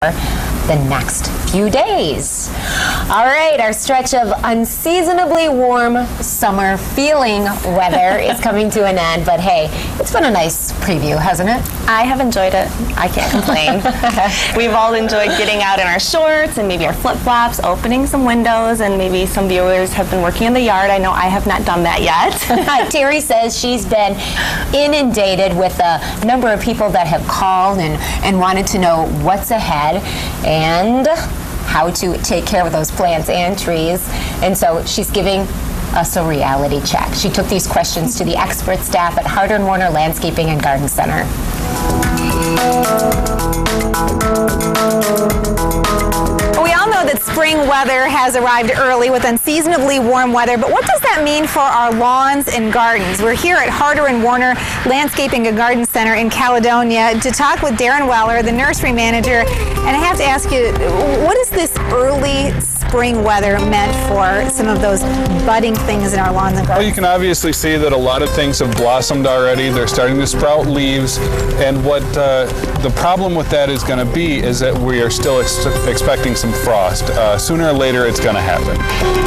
the next few days. All right, our stretch of unseasonably warm summer feeling weather is coming to an end, but hey, it's been a nice preview, hasn't it? I have enjoyed it. I can't complain. We've all enjoyed getting out in our shorts and maybe our flip-flops, opening some windows, and maybe some viewers have been working in the yard. I know I have not done that yet. Terry says she's been inundated with a number of people that have called and wanted to know what's ahead and how to take care of those plants and trees. And so she's giving us a reality check. She took these questions to the expert staff at Harder & Warner Landscaping and Garden Center. We all know that spring weather has arrived early with unseasonably warm weather, but what does that mean for our lawns and gardens? We're here at Harder & Warner Landscaping and Garden Center in Caledonia to talk with Darren Weller, the nursery manager, and I have to ask you, what is this early spring weather meant for some of those budding things in our lawns and gardens? Well, you can obviously see that a lot of things have blossomed already. They're starting to sprout leaves, and what the problem with that is going to be is that we are still expecting some frost. Sooner or later it's going to happen,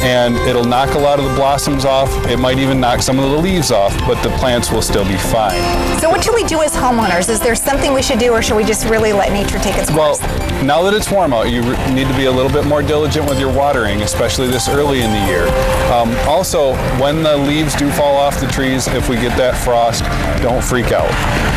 and it'll knock a lot of the blossoms off. It might even knock some of the leaves off, but the plants will still be fine. So what should we do as homeowners? Is there something we should do, or should we just really let nature take its course? Well, now that it's warm out, you need to be a little bit more diligent with your watering, especially this early in the year. Also, when the leaves do fall off the trees, if we get that frost, don't freak out.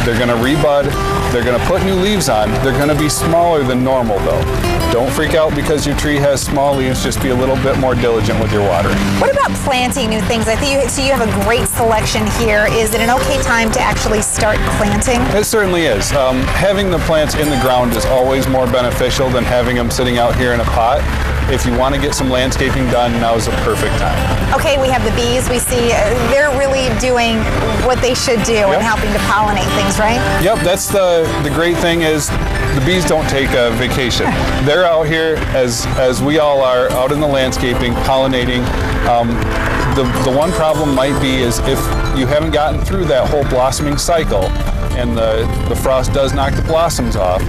They're going to rebud, they're going to put new leaves on. They're going to be smaller than normal though. Don't freak out because your tree has small leaves, just be a little bit more diligent with your watering. What about planting new things? I think you have a great selection here. Is it an okay time to actually start planting? It certainly is. Having the plants in the ground is always more beneficial than having them sitting out here in a pot. If you want to get some landscaping done, now is the perfect time. Okay, we have the bees. We see they're really doing what they should do and helping to pollinate things, right? Yep, that's the great thing is the bees don't take a vacation. They're out here as we all are, out in the landscaping, pollinating. The one problem might be is if you haven't gotten through that whole blossoming cycle and the frost does knock the blossoms off,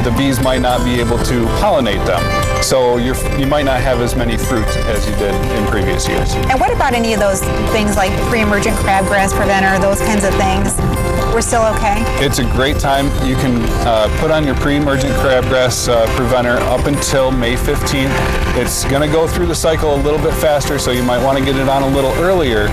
the bees might not be able to pollinate them. So you might not have as many fruit as you did in previous years. And what about any of those things like pre-emergent crabgrass preventer, those kinds of things? We're still okay? It's a great time. You can put on your pre-emergent crabgrass preventer up until May 15th. It's going to go through the cycle a little bit faster, so you might want to get it on a little earlier,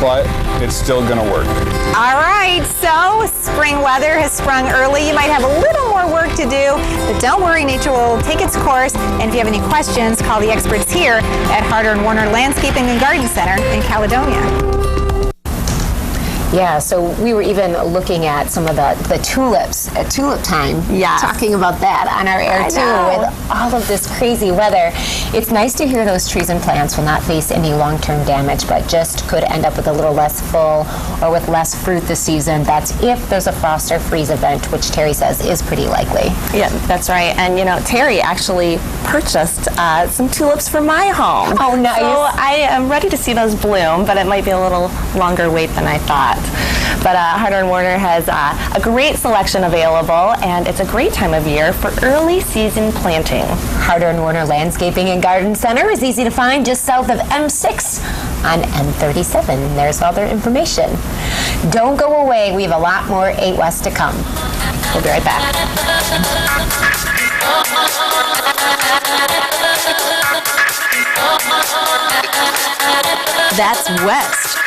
but it's still going to work. All right, so spring weather has sprung early. You might have a little more work to do, but don't worry, nature will take its course. And if you have any questions, call the experts here at Harder & Warner Landscaping and Garden Center in Caledonia. Yeah, so we were even looking at some of the tulips at tulip time. Yeah. Talking about that on our air too, with all of this crazy weather. It's nice to hear those trees and plants will not face any long-term damage, but just could end up with a little less full or with less fruit this season. That's if there's a frost or freeze event, which Terry says is pretty likely. Yeah, that's right. And you know, Terry actually purchased some tulips for my home. Oh, nice. So I am ready to see those bloom, but it might be a little longer wait than I thought. But Harder & Warner has a great selection available, and it's a great time of year for early season planting. Harder & Warner Landscaping and Garden Center is easy to find just south of M6 on M37. There's all their information. Don't go away. We have a lot more 8 West to come. We'll be right back. That's West.